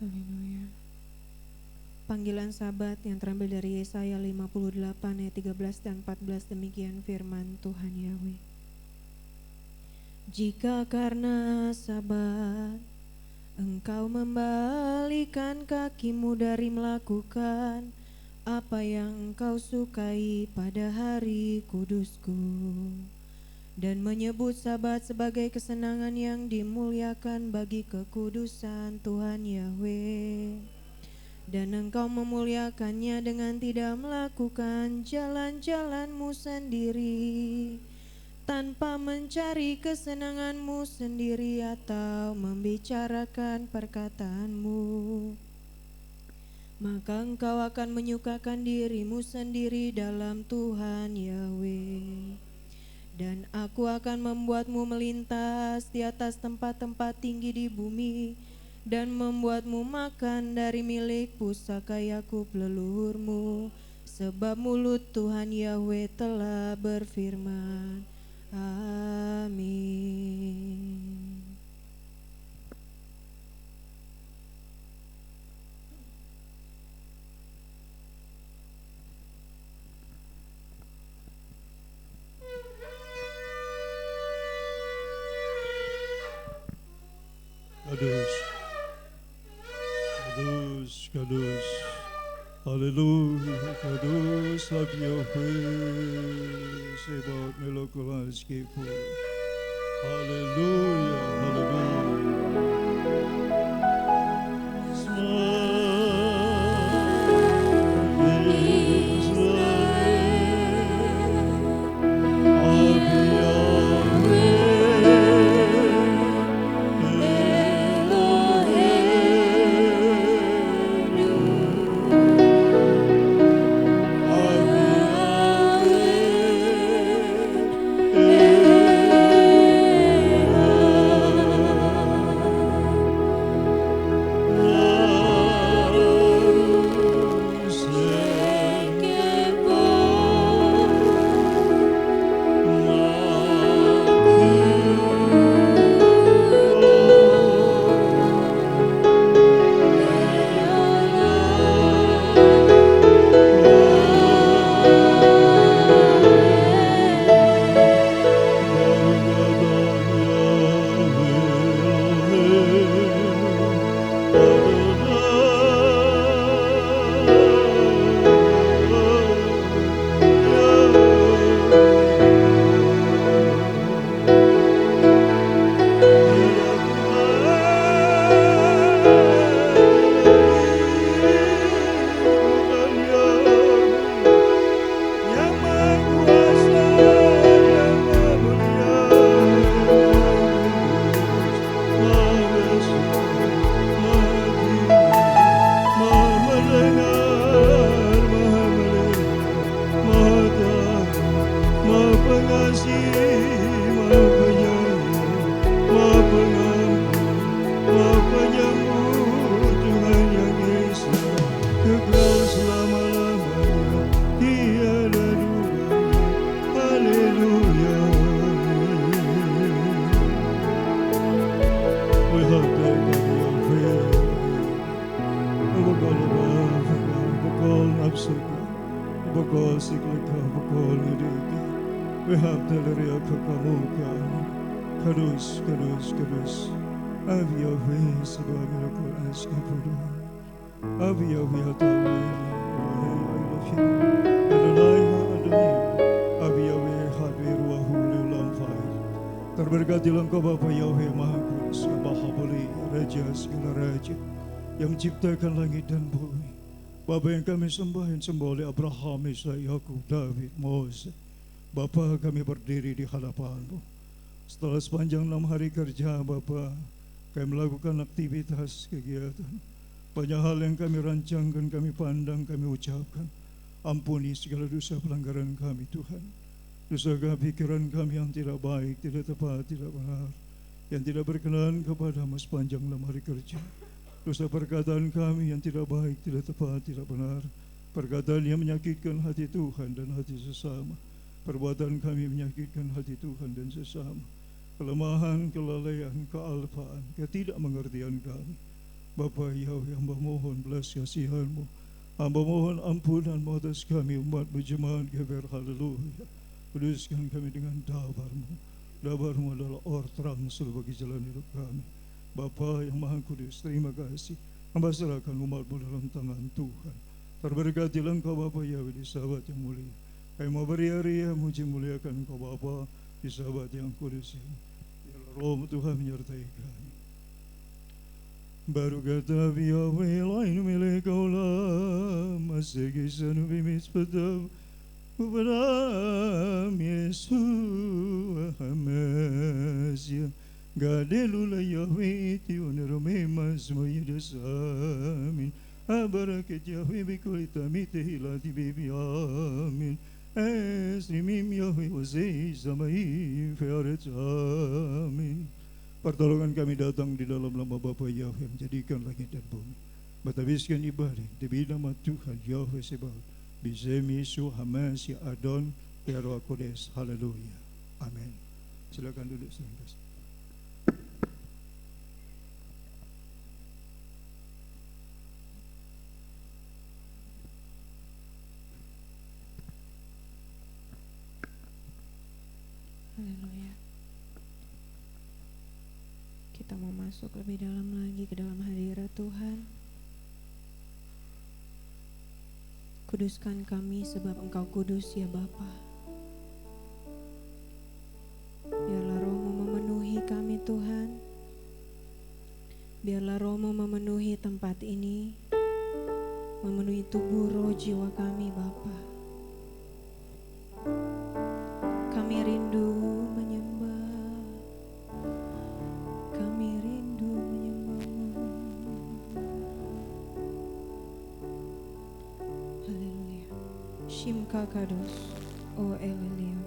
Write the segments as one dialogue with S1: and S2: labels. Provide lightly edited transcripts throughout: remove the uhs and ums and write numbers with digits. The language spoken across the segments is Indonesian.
S1: Haleluya. Panggilan sabat yang terambil dari Yesaya 58 ayat 13 dan 14, demikian firman Tuhan Yahweh. Jika karena sabat engkau membalikan kakimu dari melakukan apa yang engkau sukai pada hari kudusku, dan menyebut sabat sebagai kesenangan yang dimuliakan bagi kekudusan Tuhan Yahweh, dan engkau memuliakannya dengan tidak melakukan jalan-jalanmu sendiri, tanpa mencari kesenanganmu sendiri atau membicarakan perkataanmu, maka engkau akan menyukakan dirimu sendiri dalam Tuhan Yahweh. Dan aku akan membuatmu melintas di atas tempat-tempat tinggi di bumi, dan membuatmu makan dari milik pusaka Yakub leluhurmu, sebab mulut Tuhan Yahweh telah berfirman. Amin.
S2: Kudus, kudus, kudus, haleluya, kudus, Yahweh, sebab melakukan sekipu, haleluya, haleluya. Kudus, kudus, kudus. Have your way, sebab melakukan sekipu. Have your way, Adonai, Elohim, Adonai, Adonai. Have your way, Hadwi Ruahu Lulam Fai. Terberkatilah Engkau Bapa Yahweh Maha Kudus, yang Maha Boleh, Raja segala Raja, yang menciptakan langit dan bumi. Bapa yang kami sembah, yang sembah oleh Abraham, Ishak, Yakub, David, Moses. Bapa, kami berdiri di hadapan-Mu. Setelah sepanjang 6 hari kerja Bapa, kami melakukan aktivitas kegiatan. Banyak hal yang kami rancangkan, kami pandang, kami ucapkan. Ampuni segala dosa pelanggaran kami Tuhan. Dosa pikiran kami yang tidak baik, tidak tepat, tidak benar, yang tidak berkenan kepada-Mu sepanjang 6 hari kerja. Dosa perkataan kami yang tidak baik, tidak tepat, tidak benar, perkataan yang menyakitkan hati Tuhan dan hati sesama. Perbuatan kami menyakitkan hati Tuhan dan sesama. Kelemahan, kelalaian, kealpaan, ketidakmengertian kami. Bapa Yahweh, hamba mohon belas kasihan-Mu, hamba mohon ampunan-Mu atas kami umat-Mu jemaat GBR. Haleluya. Kuduskan kami dengan dabar-Mu. Dabar-Mu adalah or terang seluruh bagi jalan hidup kami. Bapa yang Maha Kudus, terima kasih. Hamba serahkan umat-Mu dalam tangan Tuhan. Terberkatilah Engkau Bapa Yahweh di sahabat yang mulia. Kami mau beri-hari muji muliakan Engkau Bapa di sahabat yang kudus ini. Biarlah Roh Tuhan menyertai kami. Baru kata Yahweh lain milik Kaulah, masih kisah Nabi Mitzvah Ubaram Yesus Hamasya Gadelula Yahweh Tionerome Masmoyidas Amin Abarakat Yahweh Bikulita Mitehilati Bibi Amin Esrimim Yahweh Wazei Samai Fearet Amin. Pertolongan kami datang di dalam nama Bapa Yahweh, menjadikan langit dan bumi, bertabiskan ibadah demi nama Tuhan Yahweh Sebaot, Bisem Yesu Hamasya Adon Roh Kudus. Haleluya. Amin. Silakan duduk sebentar.
S1: Haleluya. Kita mau masuk lebih dalam lagi ke dalam hadirat Tuhan. Kuduskan kami sebab Engkau kudus ya Bapa. Biarlah Roh-Mu memenuhi kami Tuhan. Biarlah Roh-Mu memenuhi tempat ini, memenuhi tubuh roh jiwa kami Bapa. Kami rindu menyembah, kami rindu menyembah-Mu. Haleluya. Shimka Kados, O Elelio.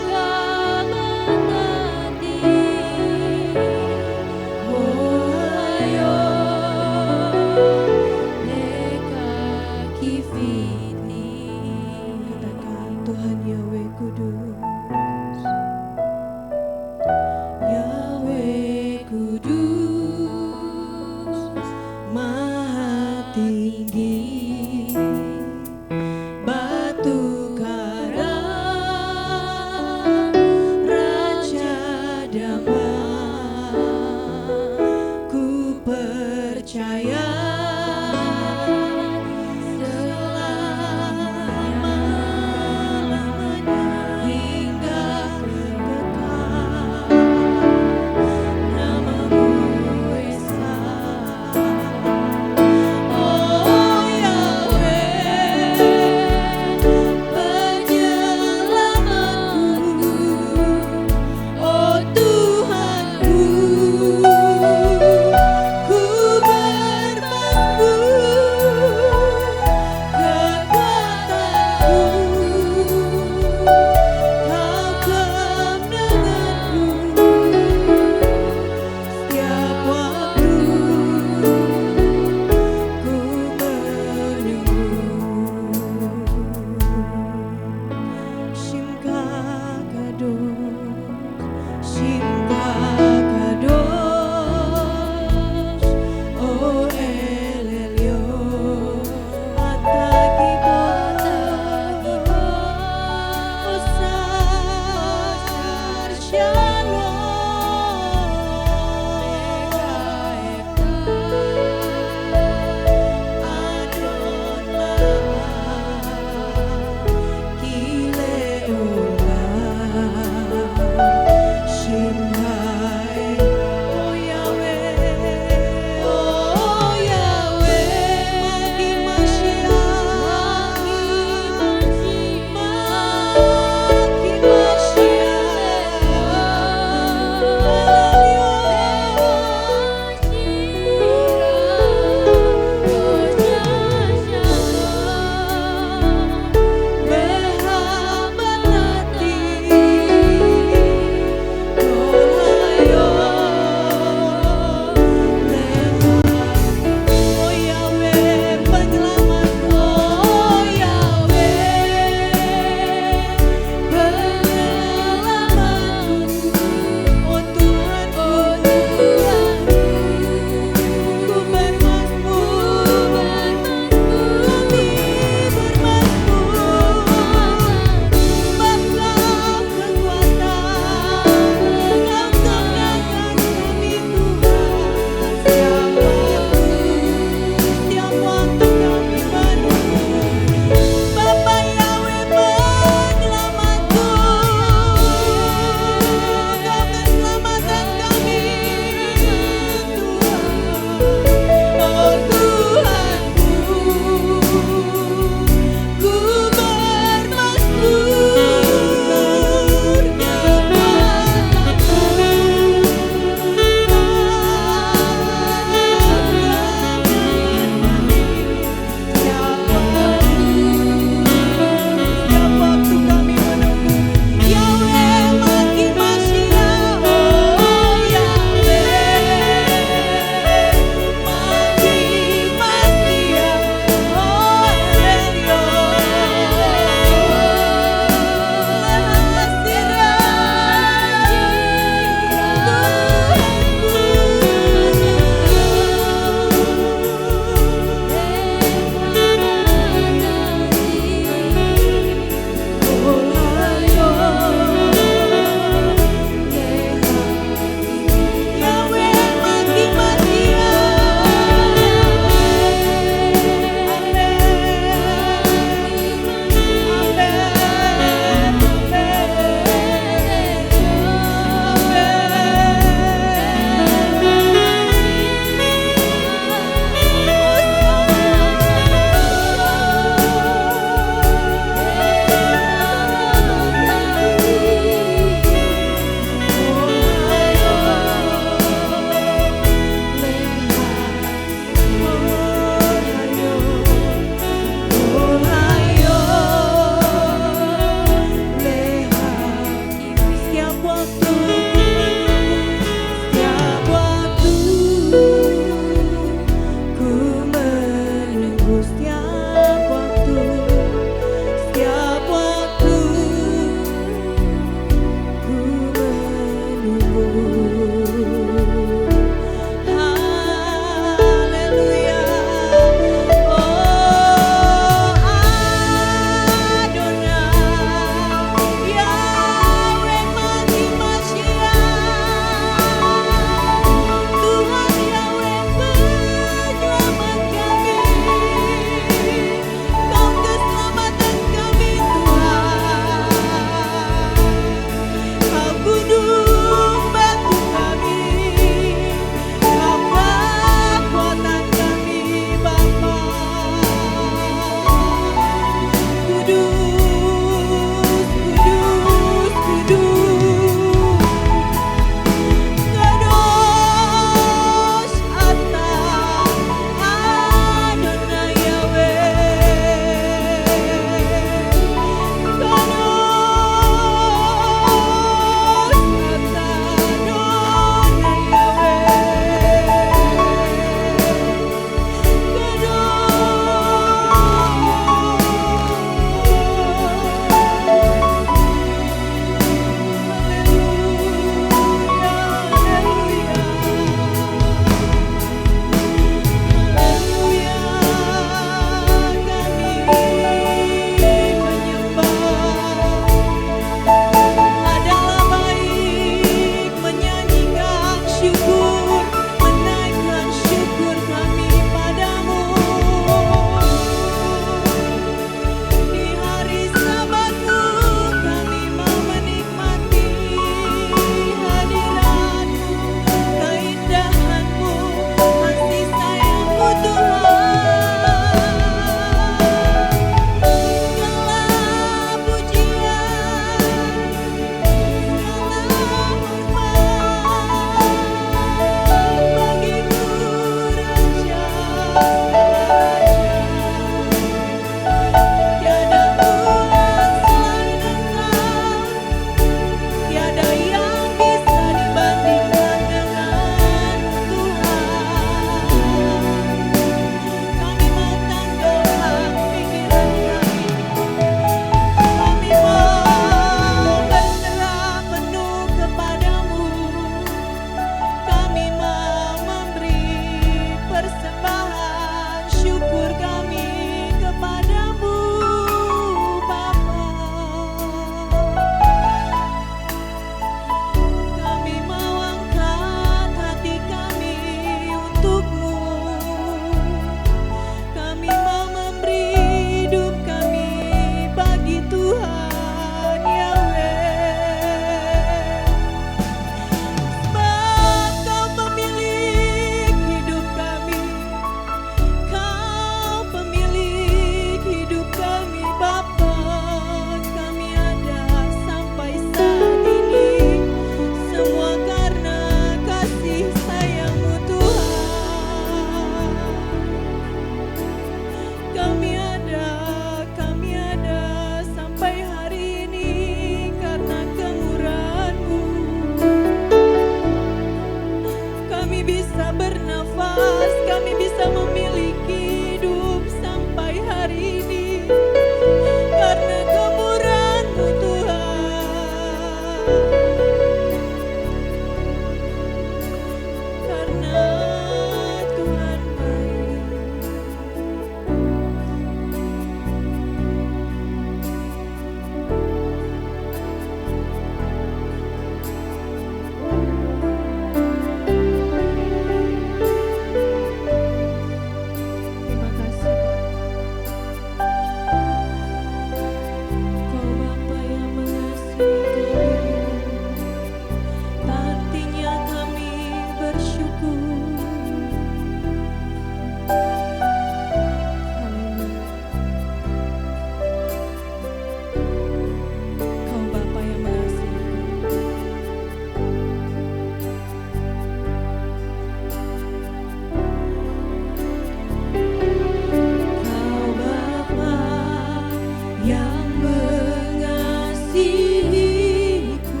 S1: mengasihiku,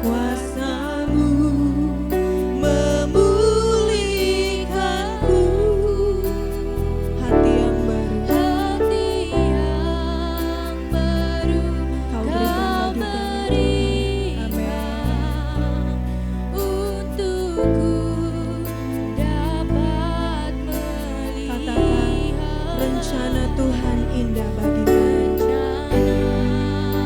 S1: kuasa-Mu memulihkanku. Hati yang baru Kau berikan
S3: untukku dapat melihat.
S1: Katakan, rencana Tuhan indah bagi kami.
S3: Rencana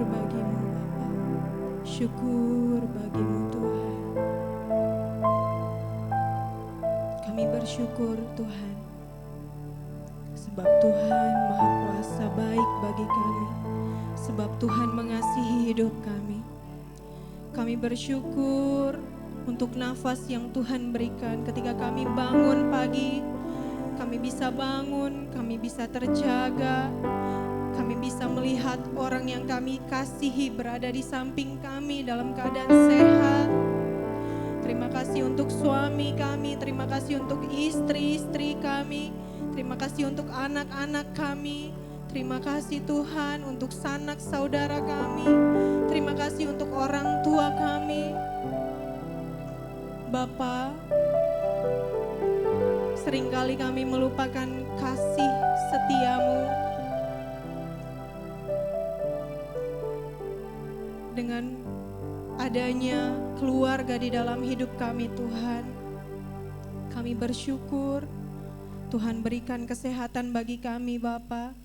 S1: bagimu Bapa. Syukur bagimu Tuhan. Kami bersyukur Tuhan, sebab Tuhan Maha Kuasa baik bagi kami, sebab Tuhan mengasihi hidup kami. Kami bersyukur untuk nafas yang Tuhan berikan ketika kami bangun pagi. Kami bisa bangun, kami bisa terjaga, kami bisa melihat orang yang kami kasihi berada di samping kami dalam keadaan sehat. Terima kasih untuk suami kami, terima kasih untuk istri-istri kami, terima kasih untuk anak-anak kami, terima kasih Tuhan untuk sanak saudara kami, terima kasih untuk orang tua kami. Bapa, seringkali kami melupakan kasih setiamu. Dengan adanya keluarga di dalam hidup kami Tuhan, kami bersyukur Tuhan berikan kesehatan bagi kami Bapa.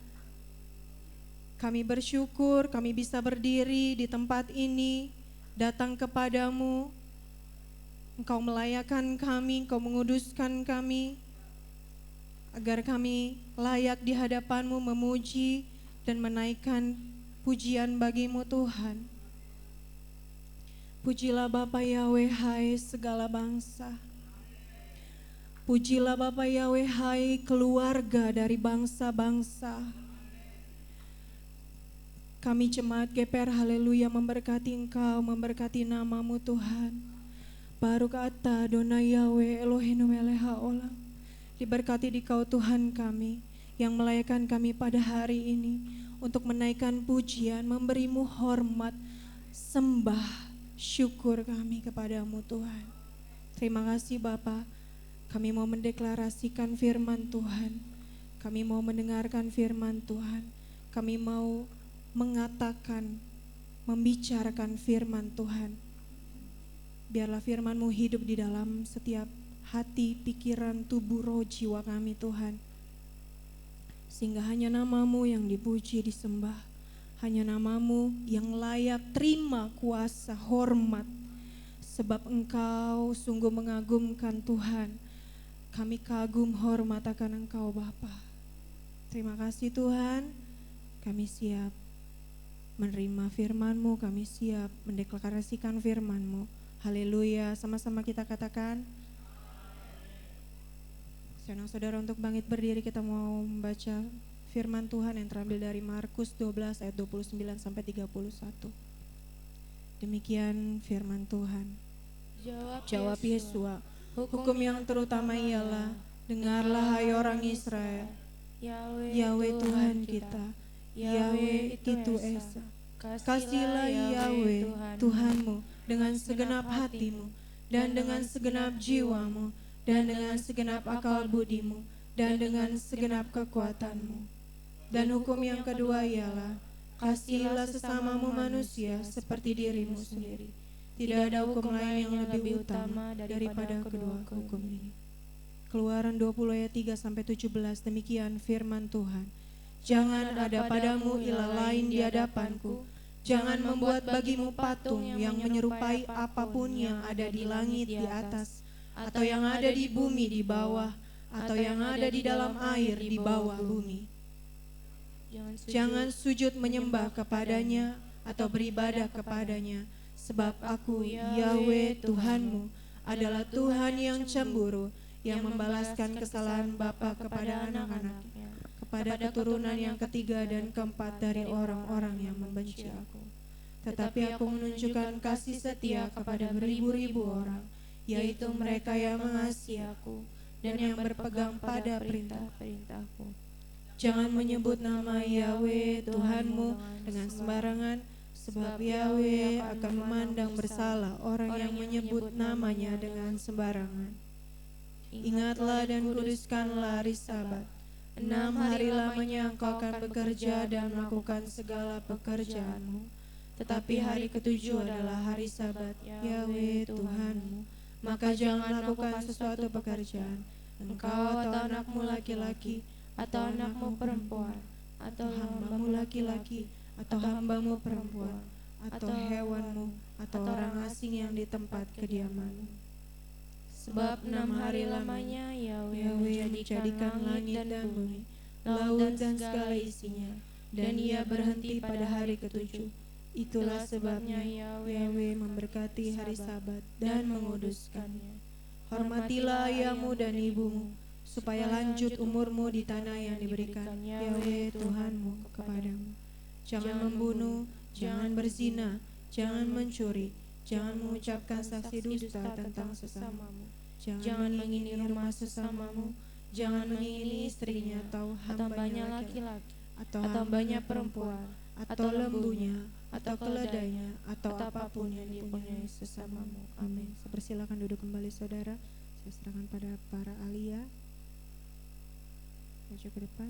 S1: Kami bersyukur kami bisa berdiri di tempat ini, datang kepadamu. Engkau melayakan kami, Engkau menguduskan kami, agar kami layak di hadapan-Mu memuji dan menaikkan pujian bagimu Tuhan. Pujilah Bapa Yahweh hai segala bangsa. Pujilah Bapa Yahweh hai keluarga dari bangsa-bangsa. Kami jemaat GPR Haleluya memberkati Engkau, memberkati nama-Mu Tuhan. Baruk ata Adonai Yahweh Eloheinu melech haolam. Diberkati di Kau Tuhan kami yang melayakan kami pada hari ini untuk menaikkan pujian, memberimu hormat, sembah, syukur kami kepadamu Tuhan. Terima kasih Bapa. Kami mau mendeklarasikan firman Tuhan. Kami mau mendengarkan firman Tuhan. Kami mau mengatakan, membicarakan firman Tuhan. Biarlah firman-Mu hidup di dalam setiap hati, pikiran, tubuh, roh, jiwa kami Tuhan. Sehingga hanya nama-Mu yang dipuji, disembah. Hanya nama-Mu yang layak terima kuasa, hormat. Sebab Engkau sungguh mengagumkan Tuhan. Kami kagum hormat akan Engkau Bapa. Terima kasih Tuhan. Kami siap menerima firman-Mu, kami siap mendeklarasikan firman-Mu. Haleluya, sama-sama kita katakan. Saya undang saudara untuk bangkit berdiri, kita mau membaca firman Tuhan yang terambil dari Markus 12 ayat 29 sampai 31. Demikian firman Tuhan. Jawab Yesua, hukum yang terutama ialah, dengarlah hai orang Israel, Yahweh Tuhan kita, Yahweh itu Esa. Kasihlah Yahweh Tuhanmu dengan segenap hatimu, dan dengan segenap jiwamu, dan dengan segenap akal budimu, dan dengan segenap kekuatanmu. Dan hukum yang kedua ialah, kasihilah sesamamu manusia seperti dirimu sendiri. Tidak ada hukum lain yang lebih utama daripada kedua hukum ini. Keluaran 20 ayat 3 sampai 17, demikian firman Tuhan. Jangan ada padamu ilah lain di hadapanku. Jangan membuat bagimu patung yang menyerupai apapun yang ada di langit di atas, atau yang ada di bumi di bawah, atau yang ada di dalam air di bawah bumi. Jangan sujud menyembah kepadanya atau beribadah kepadanya, sebab Aku, Yahweh Tuhanmu, adalah Tuhan yang cemburu, yang membalaskan kesalahan bapa kepada anak-anaknya, kepada keturunan yang ketiga dan keempat dari orang-orang yang membenci Aku. Tetapi Aku menunjukkan kasih setia kepada beribu-ribu orang, yaitu mereka yang mengasihi Aku dan yang berpegang pada perintah-perintah-Ku. Jangan menyebut nama Yahweh Tuhanmu dengan sembarangan, sebab Yahweh akan memandang bersalah orang yang menyebut namanya dengan sembarangan. Ingatlah dan kuduskanlah hari Sabat. 6 hari lamanya engkau akan bekerja dan melakukan segala pekerjaanmu. Tetapi hari ketujuh adalah hari Sabat Yahweh Tuhanmu. Maka jangan lakukan sesuatu pekerjaan, engkau atau anakmu laki-laki, atau anakmu perempuan, atau hambamu laki-laki, atau hambamu perempuan, atau hewanmu, atau orang asing yang di tempat kediamanmu.
S3: Sebab 6 hari lamanya
S1: Yahweh menjadikan langit dan bumi, laut dan segala isinya, dan ia berhenti pada hari ketujuh. Itulah sebabnya Yahweh memberkati hari Sabat dan menguduskannya. Hormatilah ayahmu dan ibumu, supaya lanjut umurmu di tanah yang diberikan Yahweh Tuhanmu kepadamu. Jangan membunuh, jangan berzina, jangan mencuri, jangan mengucapkan saksi dusta tentang sesamamu, jangan mengingini rumah sesamamu, jangan mengingini istrinya atau hambanya laki-laki, atau hambanya perempuan, atau lembunya, atau keledainya, atau apapun yang dipunyai sesamamu. Amin. Persilakan duduk kembali saudara. Saya serahkan pada para alia. Maju ke depan.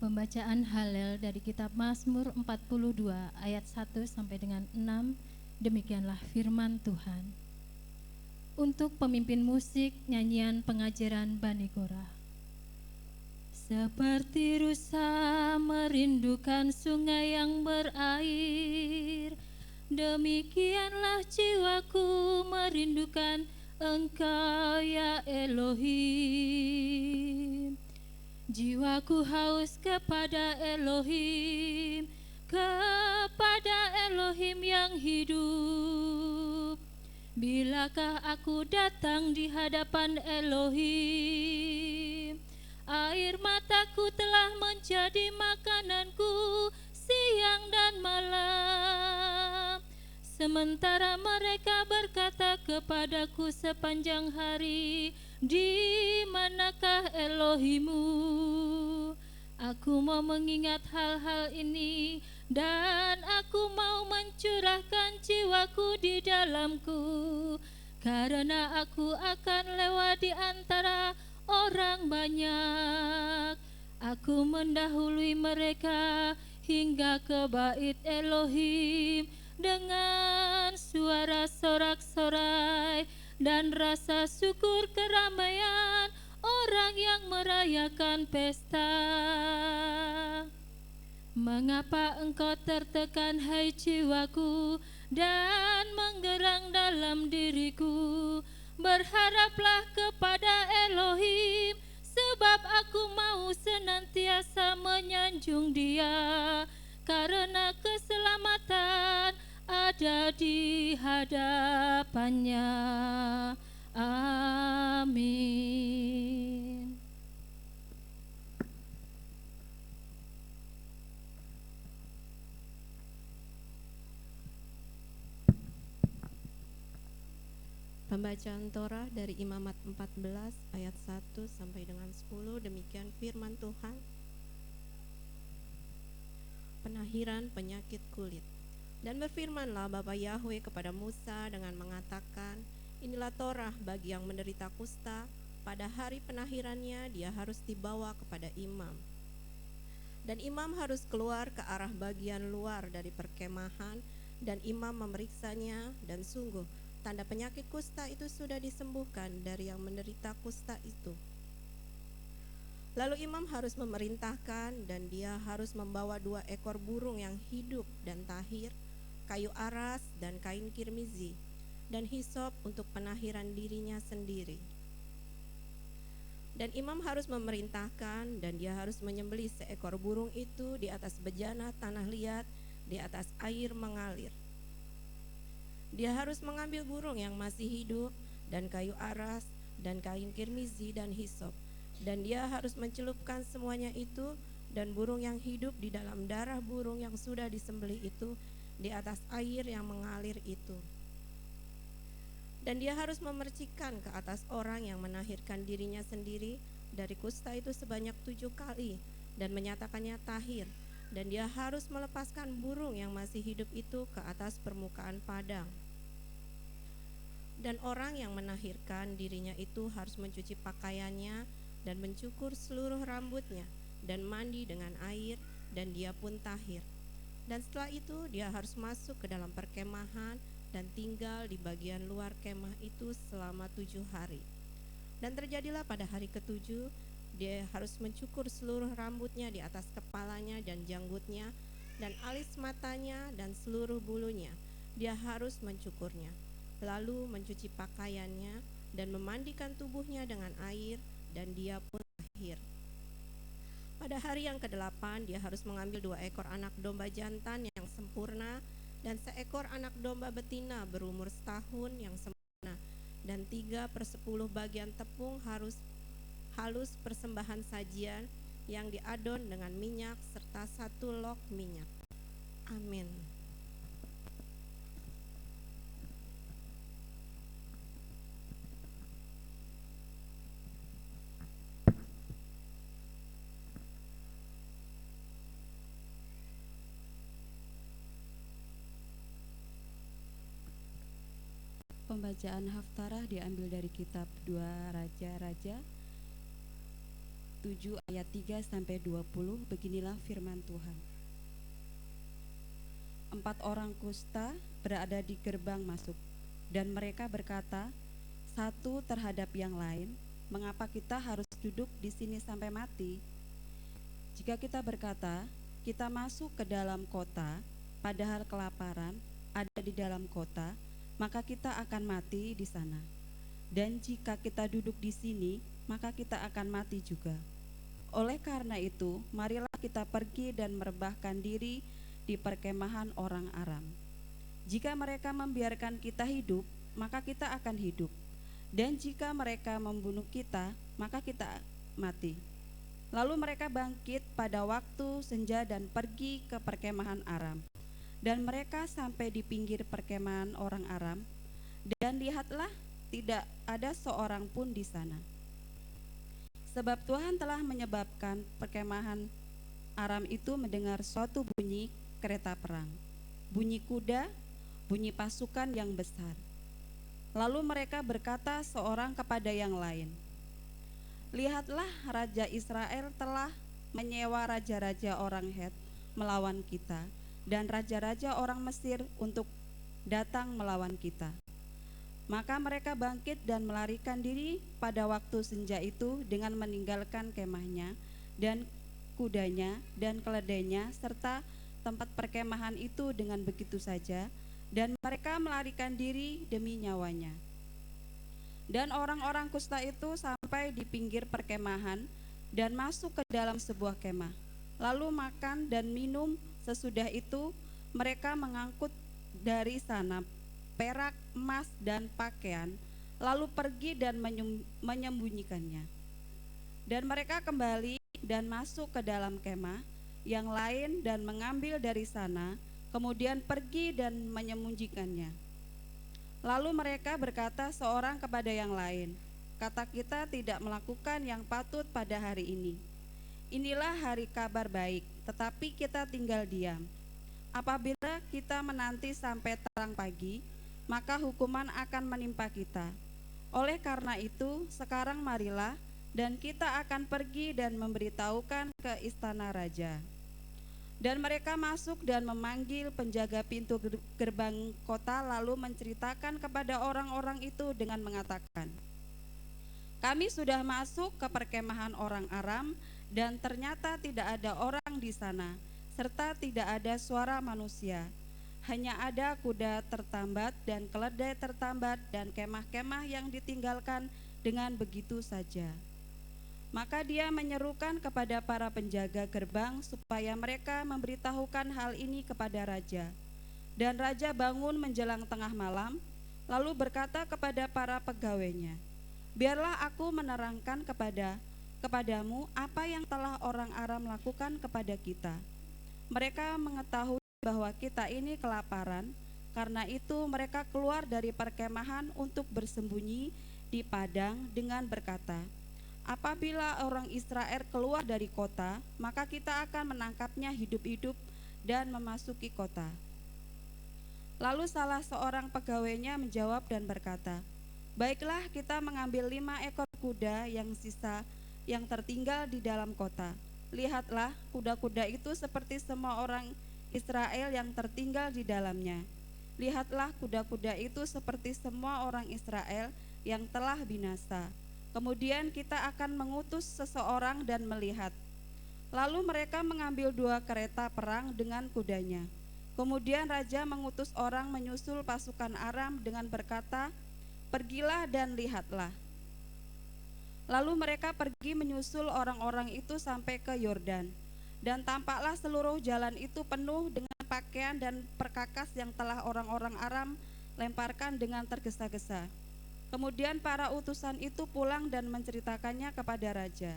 S4: Pembacaan Halel dari kitab Mazmur 42 ayat 1 sampai dengan 6. Demikianlah firman Tuhan. Untuk pemimpin musik nyanyian pengajaran Bani Korah. Seperti rusa merindukan sungai yang berair, demikianlah jiwaku merindukan Engkau ya Elohim. Jiwaku haus kepada Elohim, kepada Elohim yang hidup. Bilakah aku datang di hadapan Elohim? Air mataku telah menjadi makananku siang dan malam. Sementara mereka berkata kepadaku sepanjang hari, di manakah Elohimmu? Aku mau mengingat hal-hal ini, dan aku mau mencurahkan jiwaku di dalamku, karena aku akan lewat di antara orang banyak. Aku mendahului mereka hingga ke bait Elohim dengan suara sorak-sorai dan rasa syukur keramaian orang yang merayakan pesta. Mengapa engkau tertekan hai jiwaku dan menggerang dalam diriku? Berharaplah kepada Elohim, sebab aku mau senantiasa menyanjung Dia, karena keselamatan ada di hadapannya. Amin.
S5: Pembacaan Torah dari Imamat 14 ayat 1 sampai dengan 10. Demikian firman Tuhan. Penahiran penyakit kulit. Dan berfirmanlah Bapa Yahweh kepada Musa dengan mengatakan, inilah Torah bagi yang menderita kusta. Pada hari penahirannya dia harus dibawa kepada imam. Dan imam harus keluar ke arah bagian luar dari perkemahan, dan imam memeriksanya, dan sungguh tanda penyakit kusta itu sudah disembuhkan dari yang menderita kusta itu. Lalu imam harus memerintahkan, dan dia harus membawa 2 ekor burung yang hidup dan tahir, kayu aras dan kain kirmizi, dan hisop untuk penahiran dirinya sendiri. Dan imam harus memerintahkan, dan dia harus menyembelih seekor burung itu di atas bejana tanah liat, di atas air mengalir. Dia harus mengambil burung yang masih hidup dan kayu aras dan kain kirmizi dan hisop, dan dia harus mencelupkan semuanya itu dan burung yang hidup di dalam darah burung yang sudah disembelih itu di atas air yang mengalir itu. Dan dia harus memercikan ke atas orang yang menahirkan dirinya sendiri dari kusta itu sebanyak 7 kali dan menyatakannya tahir. Dan dia harus melepaskan burung yang masih hidup itu ke atas permukaan padang. Dan orang yang menahirkan dirinya itu harus mencuci pakaiannya dan mencukur seluruh rambutnya dan mandi dengan air, dan dia pun tahir. Dan setelah itu dia harus masuk ke dalam perkemahan dan tinggal di bagian luar kemah itu selama 7 hari. Dan terjadilah pada hari ke-7, dia harus mencukur seluruh rambutnya di atas kepalanya dan janggutnya dan alis matanya dan seluruh bulunya. Dia harus mencukurnya, lalu mencuci pakaiannya dan memandikan tubuhnya dengan air, dan dia pun tahir. Pada hari yang ke-8 dia harus mengambil 2 ekor anak domba jantan yang sempurna dan seekor anak domba betina berumur setahun yang sempurna, dan 3/10 bagian tepung halus persembahan sajian yang diadon dengan minyak serta 1 log minyak. Amin.
S6: Pembacaan Haftarah diambil dari kitab 2 Raja-Raja 7 ayat 3 sampai 20. Beginilah firman Tuhan. 4 orang kusta berada di gerbang masuk, dan mereka berkata satu terhadap yang lain, "Mengapa kita harus duduk di sini sampai mati? Jika kita berkata, kita masuk ke dalam kota, padahal kelaparan ada di dalam kota, maka kita akan mati di sana. Dan jika kita duduk di sini, maka kita akan mati juga. Oleh karena itu, marilah kita pergi dan merebahkan diri di perkemahan orang Aram. Jika mereka membiarkan kita hidup, maka kita akan hidup. Dan jika mereka membunuh kita, maka kita mati." Lalu mereka bangkit pada waktu senja dan pergi ke perkemahan Aram. Dan mereka sampai di pinggir perkemahan orang Aram, dan lihatlah, tidak ada seorang pun di sana. Sebab Tuhan telah menyebabkan perkemahan Aram itu mendengar suatu bunyi kereta perang, bunyi kuda, bunyi pasukan yang besar. Lalu mereka berkata seorang kepada yang lain, "Lihatlah, Raja Israel telah menyewa raja-raja orang Het melawan kita, dan raja-raja orang Mesir untuk datang melawan kita." Maka mereka bangkit dan melarikan diri pada waktu senja itu dengan meninggalkan kemahnya dan kudanya dan keledainya serta tempat perkemahan itu dengan begitu saja, dan mereka melarikan diri demi nyawanya. Dan orang-orang kusta itu sampai di pinggir perkemahan dan masuk ke dalam sebuah kemah, lalu makan dan minum. Sesudah itu mereka mengangkut dari sana perak, emas, dan pakaian, lalu pergi dan menyembunyikannya. Dan mereka kembali dan masuk ke dalam kemah yang lain dan mengambil dari sana, kemudian pergi dan menyembunyikannya. Lalu mereka berkata seorang kepada yang lain, "Kata kita tidak melakukan yang patut pada hari ini. Inilah hari kabar baik, tetapi kita tinggal diam. Apabila kita menanti sampai terang pagi, maka hukuman akan menimpa kita. Oleh karena itu, sekarang marilah dan kita akan pergi dan memberitahukan ke istana raja." Dan mereka masuk dan memanggil penjaga pintu gerbang kota, lalu menceritakan kepada orang-orang itu dengan mengatakan, "Kami sudah masuk ke perkemahan orang Aram, dan ternyata tidak ada orang di sana, serta tidak ada suara manusia. Hanya ada kuda tertambat dan keledai tertambat dan kemah-kemah yang ditinggalkan dengan begitu saja." Maka dia menyerukan kepada para penjaga gerbang supaya mereka memberitahukan hal ini kepada raja. Dan raja bangun menjelang tengah malam, lalu berkata kepada para pegawainya, "Biarlah aku menerangkan kepadamu apa yang telah orang Aram lakukan kepada kita. Mereka mengetahui bahwa kita ini kelaparan, karena itu mereka keluar dari perkemahan untuk bersembunyi di padang dengan berkata, 'Apabila orang Israel keluar dari kota, maka kita akan menangkapnya hidup-hidup dan memasuki kota.' Lalu salah seorang pegawainya menjawab dan berkata, 'Baiklah, kita mengambil 5 ekor kuda yang sisa yang tertinggal di dalam kota. Lihatlah, kuda-kuda itu seperti semua orang Israel yang tertinggal di dalamnya. Lihatlah, kuda-kuda itu seperti semua orang Israel yang telah binasa. Kemudian kita akan mengutus seseorang dan melihat.' Lalu mereka mengambil 2 kereta perang dengan kudanya. Kemudian raja mengutus orang menyusul pasukan Aram dengan berkata, 'Pergilah dan lihatlah.' Lalu mereka pergi menyusul orang-orang itu sampai ke Yordan. Dan tampaklah seluruh jalan itu penuh dengan pakaian dan perkakas yang telah orang-orang Aram lemparkan dengan tergesa-gesa. Kemudian para utusan itu pulang dan menceritakannya kepada raja.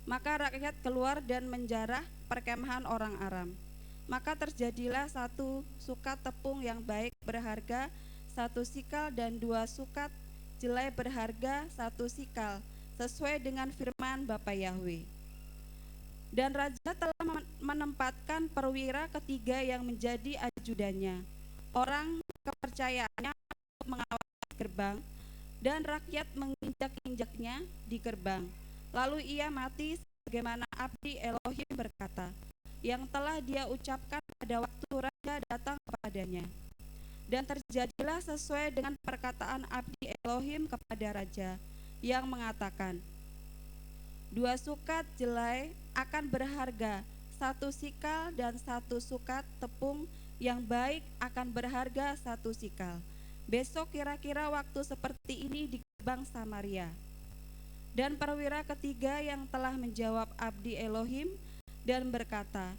S6: Maka rakyat keluar dan menjarah perkemahan orang Aram. Maka terjadilah 1 sukat tepung yang baik berharga 1 sikal dan 2 sukat jelai berharga 1 sikal, sesuai dengan firman Bapa Yahwe. Dan raja telah menempatkan perwira ketiga yang menjadi ajudannya, orang kepercayaannya untuk mengawasi gerbang, dan rakyat menginjak-injaknya di gerbang. Lalu ia mati sebagaimana abdi Elohim berkata, yang telah dia ucapkan pada waktu raja datang kepadanya. Dan terjadilah sesuai dengan perkataan abdi Elohim kepada raja, yang mengatakan, 2 sukat jelai akan berharga 1 sikal dan 1 sukat tepung yang baik akan berharga 1 sikal. Besok kira-kira waktu seperti ini di gerbang Samaria.' Dan perwira ketiga yang telah menjawab abdi Elohim dan berkata,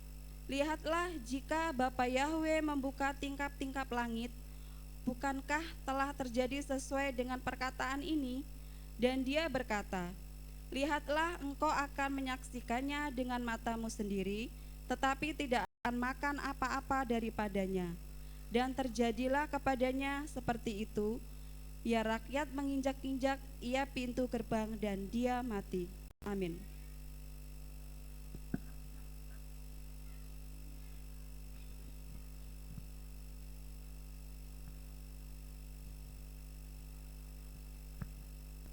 S6: 'Lihatlah, jika Bapa Yahwe membuka tingkap-tingkap langit, bukankah telah terjadi sesuai dengan perkataan ini?' Dan dia berkata, 'Lihatlah, engkau akan menyaksikannya dengan matamu sendiri, tetapi tidak akan makan apa-apa daripadanya.' Dan terjadilah kepadanya seperti itu. Ya, rakyat menginjak-injak ia pintu gerbang dan dia mati. Amin.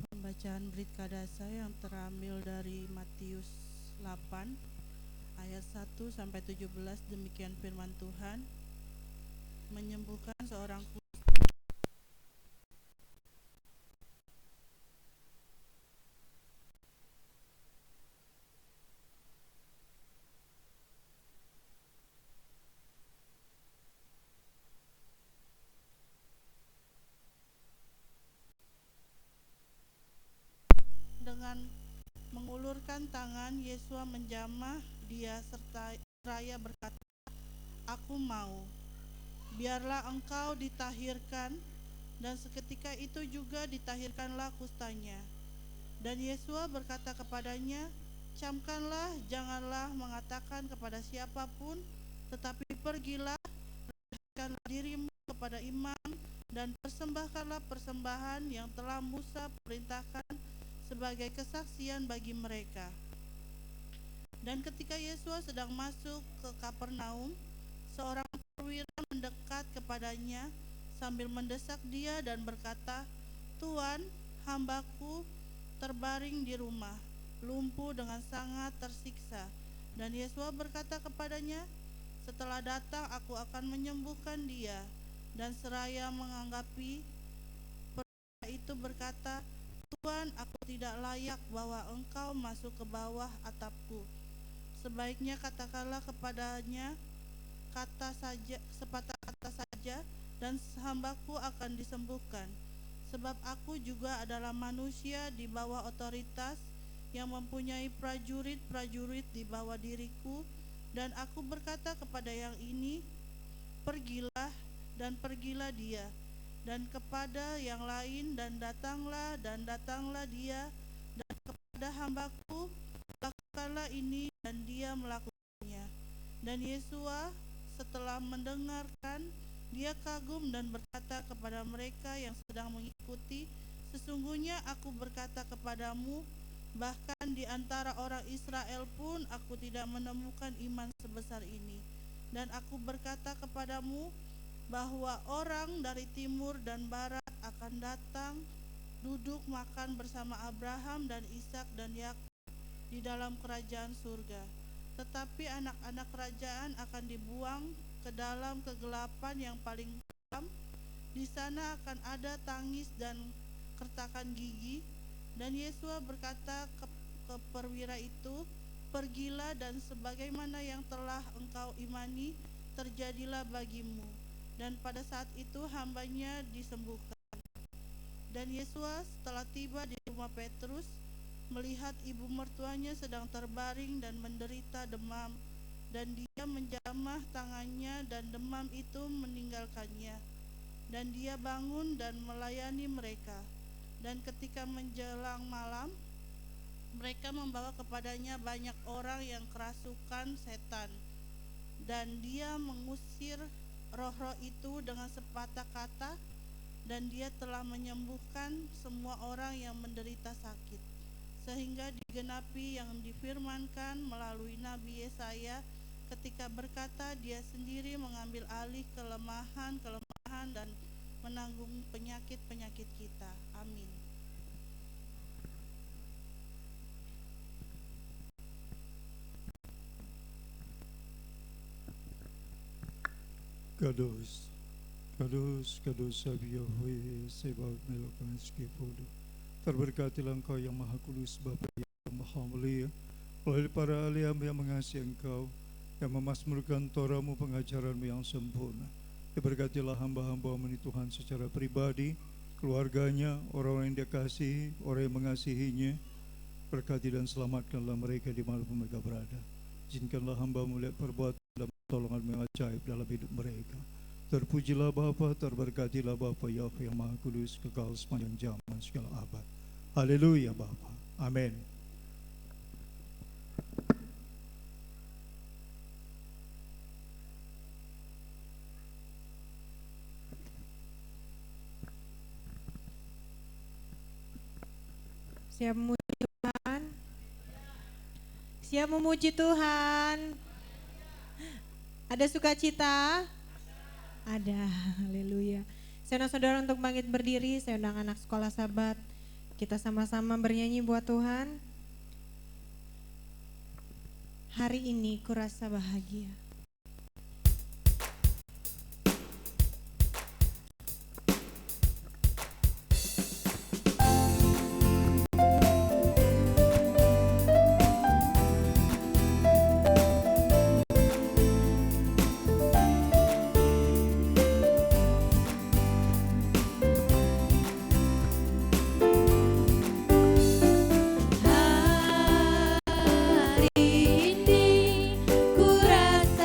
S7: Pembacaan Brit Kadasa yang terambil dari Matius 8 ayat 1 sampai 17. Demikian firman Tuhan. Menyembuhkan seorang dengan mengulurkan tangan, Yesus menjamah dia seraya berkata, 'Aku mau, biarlah engkau ditahirkan.' Dan seketika itu juga ditahirkanlah kustanya. Dan Yesus berkata kepadanya, 'Camkanlah, janganlah mengatakan kepada siapapun, tetapi pergilah, perlihatkanlah dirimu kepada imam, dan persembahkanlah persembahan yang telah Musa perintahkan sebagai kesaksian bagi mereka.' Dan ketika Yesus sedang masuk ke Kapernaum, seorang perwira mendekat kepadanya sambil mendesak dia dan berkata, 'Tuan, hambaku terbaring di rumah, lumpuh dengan sangat tersiksa.' Dan Yesus berkata kepadanya, 'Setelah datang aku akan menyembuhkan dia.' Dan seraya menganggapi, perwira itu berkata, 'Tuan, aku tidak layak bahwa engkau masuk ke bawah atapku. Sebaiknya katakanlah kepadanya sepatah kata saja, dan hambaku akan disembuhkan. Sebab aku juga adalah manusia di bawah otoritas, yang mempunyai prajurit-prajurit di bawah diriku. Dan aku berkata kepada yang ini, pergilah dan pergilah dia, dan kepada yang lain dan datanglah dia, dan kepada hambaku lakukanlah ini, dan dia melakukannya. Dan Yesua setelah mendengarkan, dia kagum dan berkata kepada mereka yang sedang mengikuti, sesungguhnya aku berkata kepadamu, bahkan di antara orang Israel pun aku tidak menemukan iman sebesar ini. Dan aku berkata kepadamu bahwa orang dari timur dan barat akan datang duduk makan bersama Abraham dan Ishak dan Yakub di dalam kerajaan surga. Tetapi anak-anak kerajaan akan dibuang ke dalam kegelapan yang paling dalam. Di sana akan ada tangis dan kertakan gigi. Dan Yesua berkata ke perwira itu, pergilah dan sebagaimana yang telah engkau imani, terjadilah bagimu. Dan pada saat itu hambanya disembuhkan. Dan Yesua setelah tiba di rumah Petrus, melihat ibu mertuanya sedang terbaring dan menderita demam, dan dia menjamah tangannya dan demam itu meninggalkannya. Dan dia bangun dan melayani mereka. Dan ketika menjelang malam, mereka membawa kepadanya banyak orang yang kerasukan setan, dan dia mengusir roh-roh itu dengan sepatah kata, dan dia telah menyembuhkan semua orang yang menderita sakit, sehingga digenapi yang difirmankan melalui Nabi Yesaya ketika berkata, dia sendiri mengambil alih kelemahan-kelemahan dan menanggung penyakit-penyakit kita. Amin.
S2: Kados, kados, kados Abi Yahweh, sebab melakukan sekipudu. Terberkatilah Engkau yang Maha Kudus, Bapa yang Maha Mulia, oleh para ahli yang mengasihi Engkau, yang memasmurkan Torah-Mu, pengajaran-Mu yang sempurna. Diberkatilah hamba-hamba-Mu ini Tuhan secara pribadi, keluarganya, orang-orang yang Dia kasihi, orang yang mengasihinya. Berkati dan selamatkanlah mereka di mana pun mereka berada. Izinkanlah hamba-Mu lihat perbuatan dan pertolongan-Mu yang ajaib dalam hidup mereka. Terpujilah Bapa, terberkatilah Bapa Yahweh yang Maha Kudus, kekal sepanjang zaman segala abad. Haleluya Bapa. Amin.
S1: Siap memuji Tuhan? Siap memuji Tuhan? Ada sukacita? Ada, haleluya. Saya undang saudara untuk bangkit berdiri, saya undang anak sekolah Sabat. Kita sama-sama bernyanyi buat Tuhan. Hari ini kurasa bahagia.
S3: Hari ini ku rasa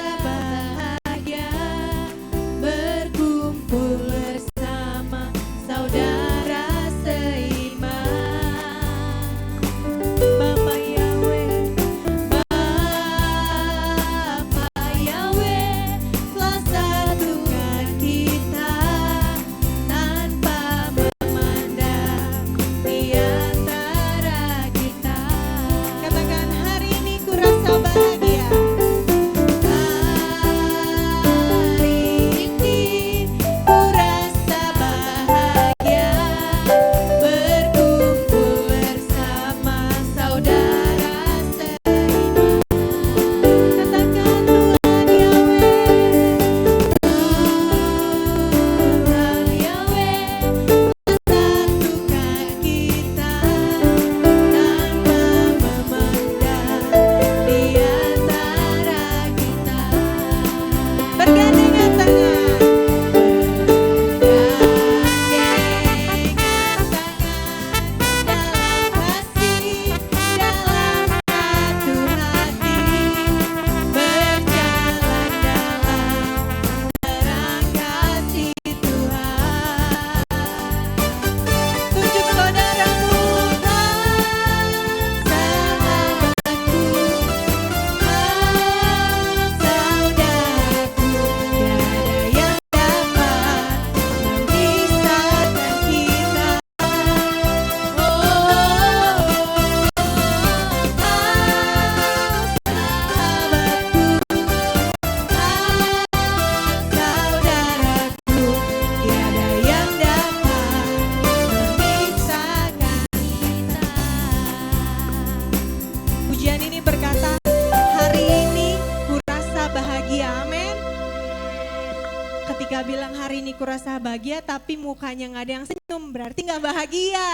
S1: kurasa bahagia tapi mukanya nggak ada yang senyum, berarti nggak bahagia.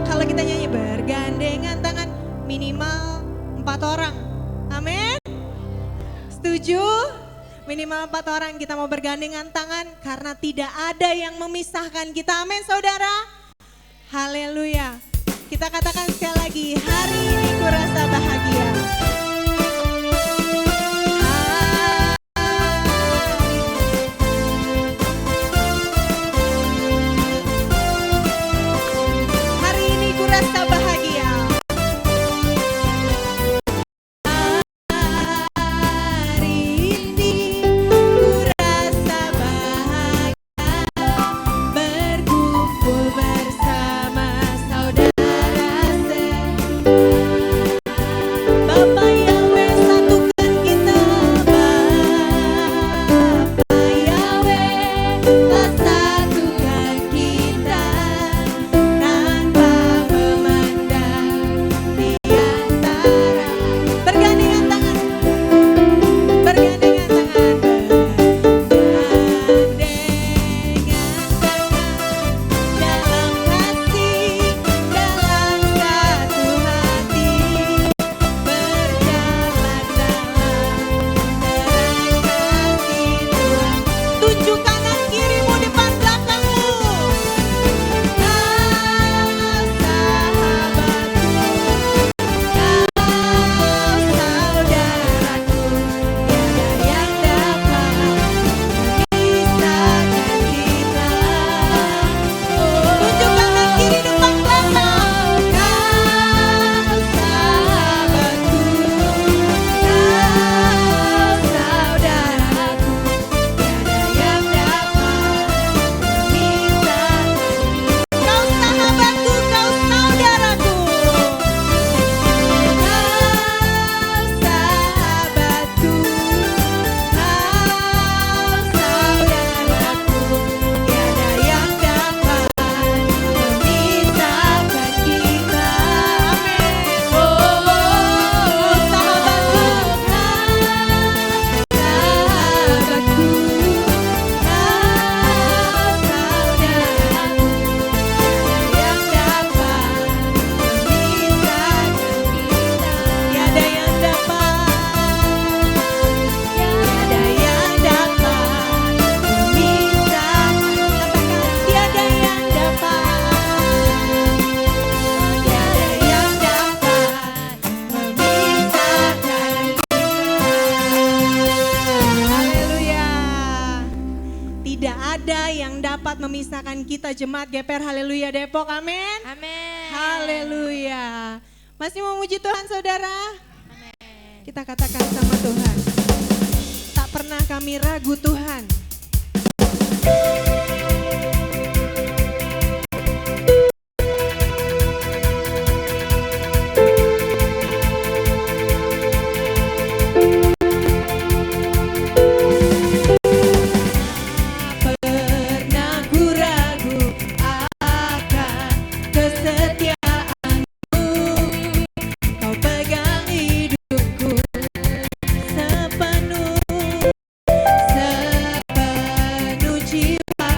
S1: Kalau kita nyanyi bergandengan tangan minimal 4 orang, amin. Setuju? Minimal 4 orang kita mau bergandengan tangan karena tidak ada yang memisahkan kita, amin saudara. Haleluya. Kita katakan sekali lagi, hari ini kurasa bahagia. Hari ini kurasa bahagia. Hari ini kurasa bahagia, berkumpul bersama saudara. Bapa Yahweh satukan kita, Bapa Yahweh telah satukan kita tanpa memandang di antara. Bergandengan tangan, bergandengan tangan, dalam kasih, dalam satu hati, berjalan dalam terang kasih Tuhan. Tunjuk kanan kirimu, depan belakangmu. Kau sahabatku, kau saudaraku, tiada yang dapat memisahkan kita. Tunjuk kanan kiri depan belakang. Kau sahabatku, kau saudaraku, tiada yang dapat memisahkan. Kau sahabatku, kau saudaraku. Kau sahabatku, kau saudaraku, tiada yang dapat memisahkan kita. Amin. Oh, sahabatku, sahabatku, kau saudaraku, tiada yang dapat memisahkan kita. Tiada yang dapat, tiada yang dapat memisahkan. Katakan tiada yang dapat, tiada yang dapat memisahkan kita. Haleluya. Tidak ada yang dapat memisahkan kita, jemaat GPR Haleluya Depok, amin.
S3: Amin.
S1: Haleluya. Masih mau muji Tuhan saudara? Kita katakan sama Tuhan, tak pernah kami ragu Tuhan. Pernah ku ragu akan kesetiaanmu, kau pegang hidupku sepenuh jiwa.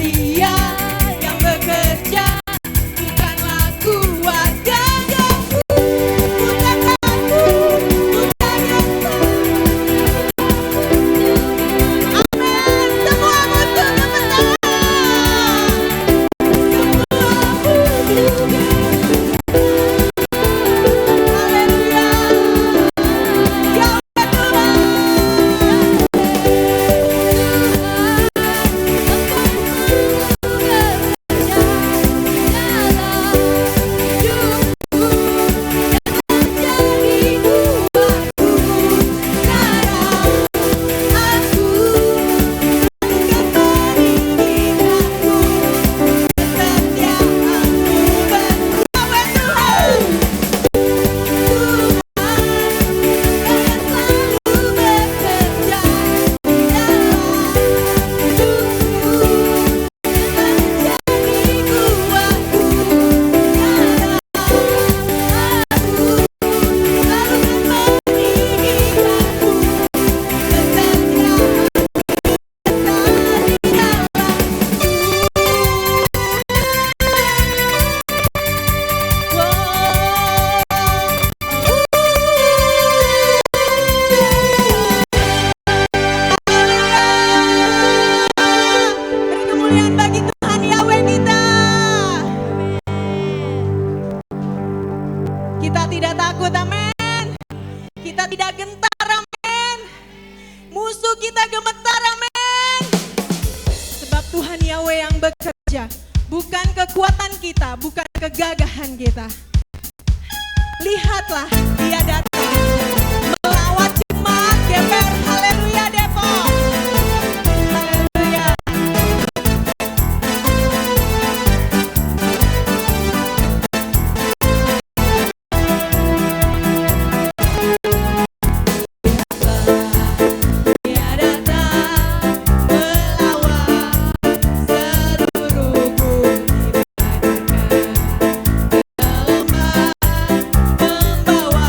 S1: Dia yang bekerja, bukanlah kuat gagahku, bukan aku, bukan yang amin. Semua musuh gemetar, semua juga. Haleluya. Ya Tuhan. Beri kemuliaan bagi Tuhan Yahweh kita. Kita tidak takut, amin. Kita tidak gentar, amin. Musuh kita gemetar, amin. Sebab Tuhan Yahweh yang bekerja, bukan kekuatan kita, bukan kegagahan kita. Lihatlah, Dia datang melawat jemaat GPR. Haleluya Depok. Haleluya. Dia datang melawat seluruh bumi bagaikan gelombang, membawa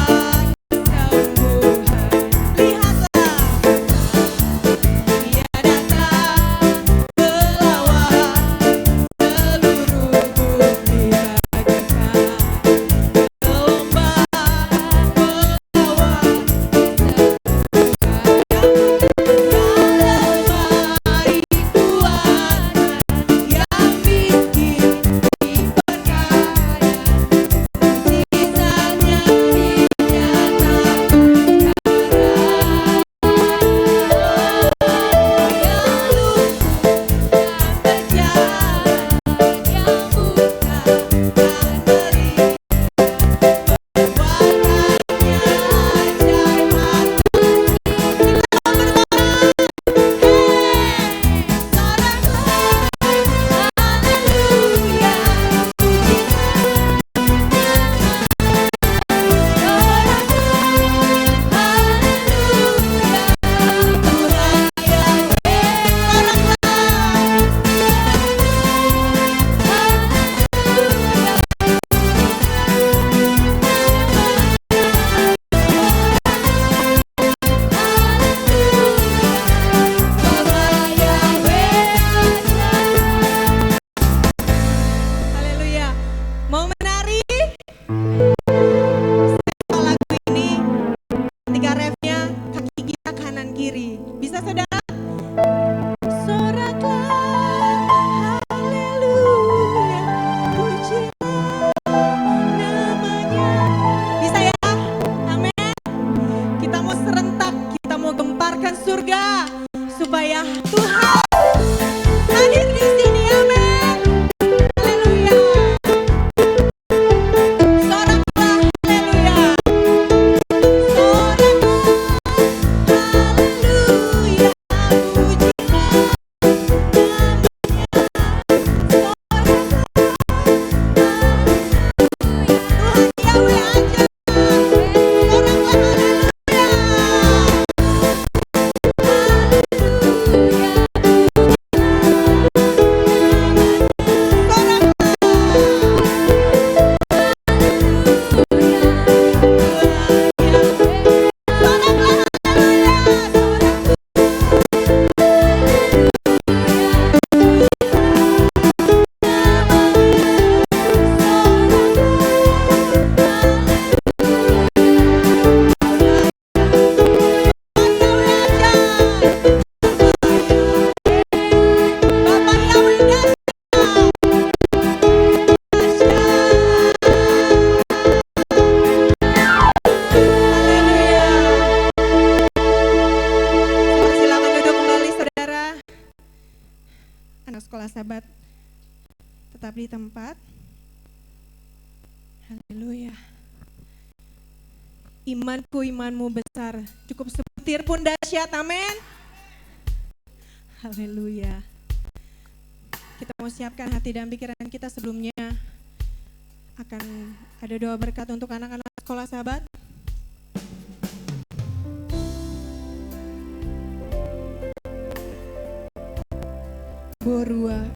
S1: anak sekolah Sabat tetap di tempat. Haleluya. Imanku, imanmu besar, cukup sebutir pun dahsyat, amin. Haleluya. Kita mau siapkan hati dan pikiran kita. Sebelumnya akan ada doa berkat untuk anak-anak sekolah Sabat. Borua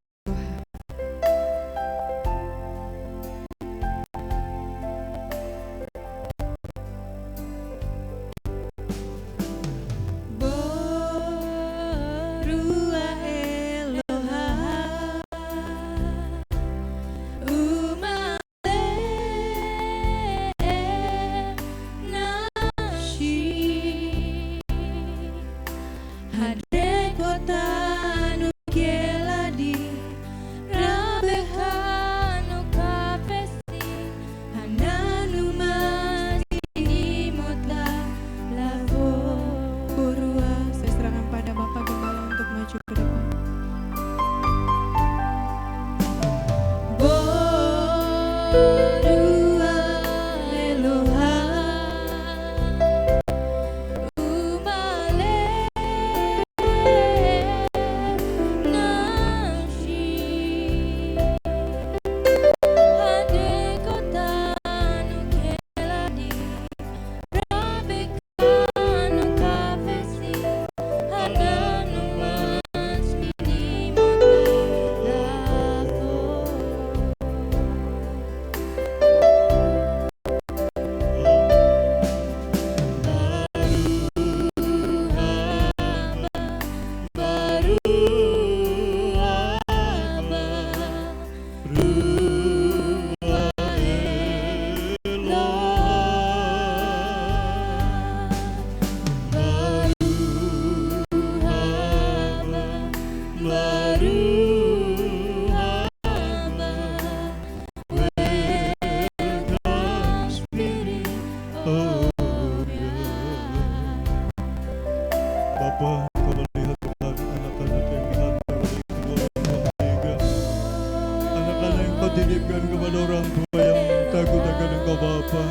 S2: titipkan kepada orang tua yang takut akan Engkau Bapa,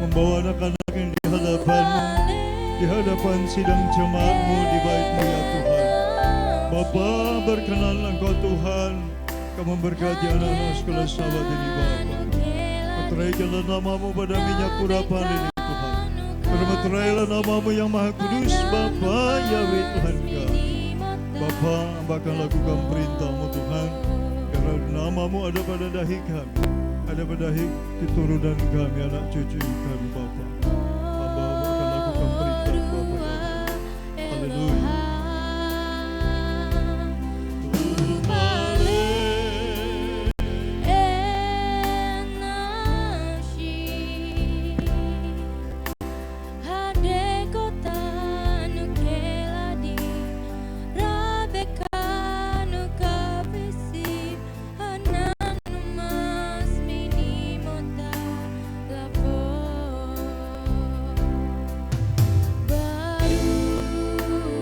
S2: membawa anak-anak yang di hadapan-Mu, di hadapan sidang jemaat-Mu di bait-Mu ya Tuhan. Bapa, berkenanlah Engkau Tuhan, Kau memberkati anak-anak sekolah Sabat ini Bapa. Meteraikanlah nama-Mu pada minyak urapan ini Tuhan. Meteraikanlah nama-Mu yang maha kudus Bapa, Yahweh Tuhan kami. Bapa, bahkan lakukan perintah-Mu Tuhan, karena nama-Mu ada pada dahi kami, ada pada dahi keturunan kami, anak cucu kami Bapa. Hamba akan lakukan perintah Bapa Yahweh. Haleluya.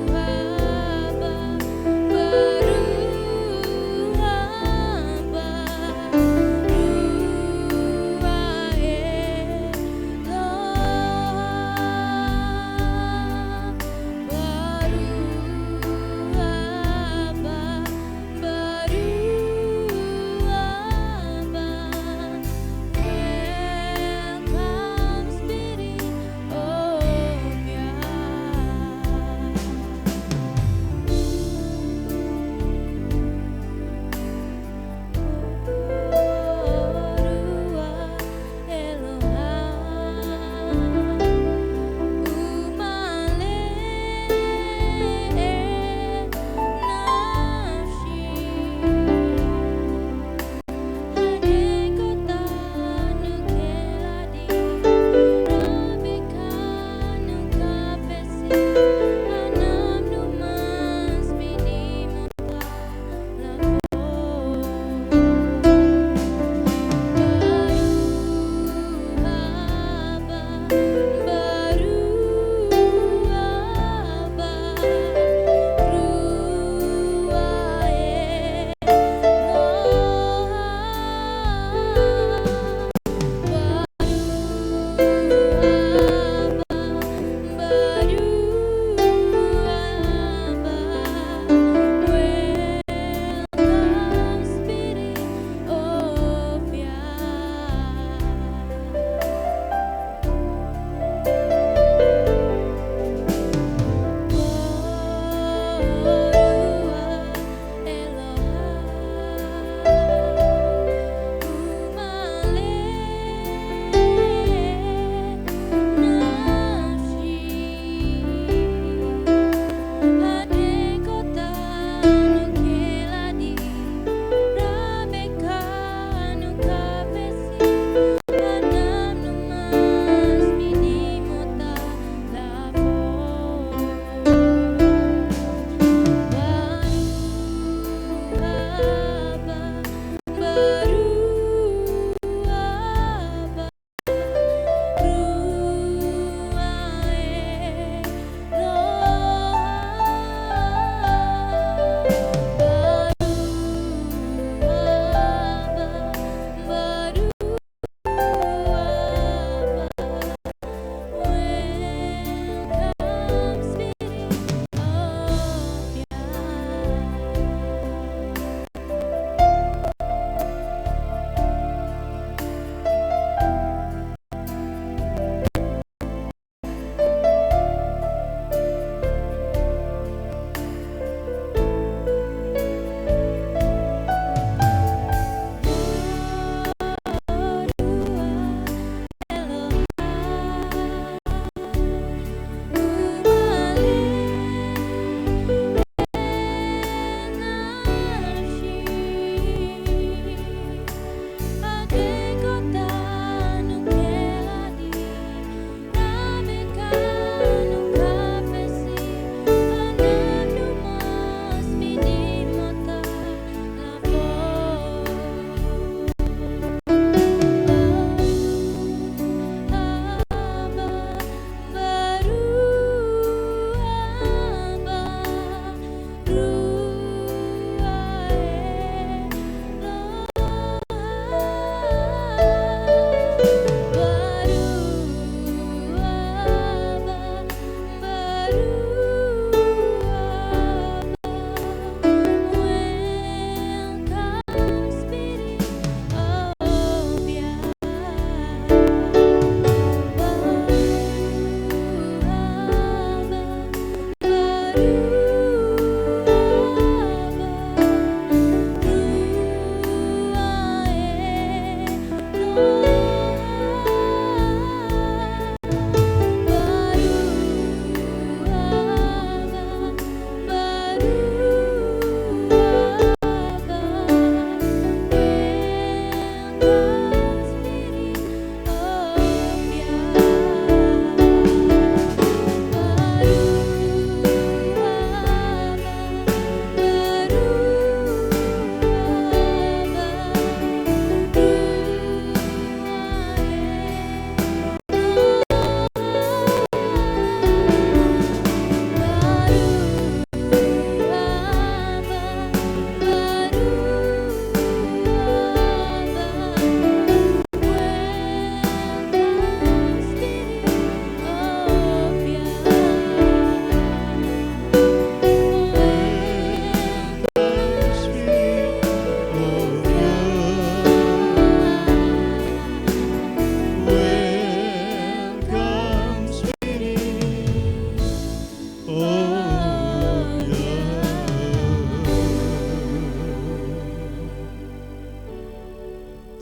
S3: Baru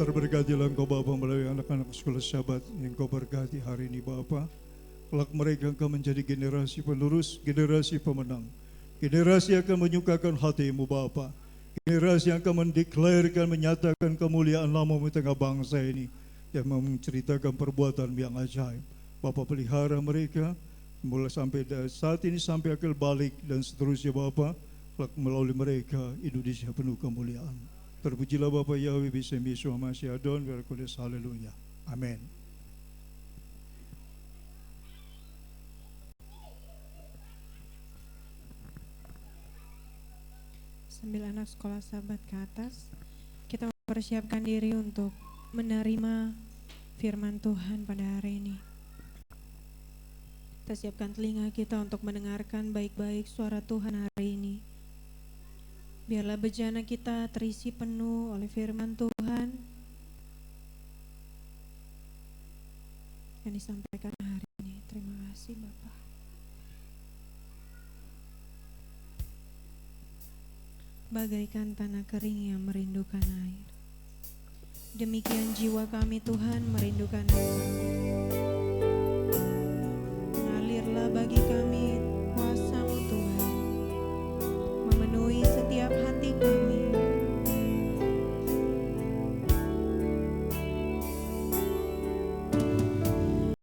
S2: Terberkatilah Engkau Bapa melalui anak-anak sekolah Sabat yang Engkau berkati hari ini Bapa. Kelak mereka akan menjadi generasi penerus, generasi pemenang. Generasi yang akan menyukakan hati-Mu Bapa. Generasi yang akan mendeklarasikan, menyatakan kemuliaan nama-Mu di tengah bangsa ini. Yang menceritakan perbuatan yang ajaib. Bapa pelihara mereka, mulai sampai dari saat ini sampai akhir balik dan seterusnya Bapa. Kelak melalui mereka Indonesia penuh kemuliaan. Terpujilah Bapa Yahweh Bisem Yeshua Mashiach Adon Berkudus Haleluya. Amin.
S1: Sambil anak sekolah Sabat ke atas, kita mempersiapkan diri untuk menerima firman Tuhan pada hari ini. Kita siapkan telinga kita untuk mendengarkan baik-baik suara Tuhan hari ini. Biarlah bejana kita terisi penuh oleh firman Tuhan yang disampaikan hari ini. Terima kasih Bapak. Bagaikan tanah kering yang merindukan air, demikian jiwa kami Tuhan merindukan Engkau. Mengalirlah bagi kami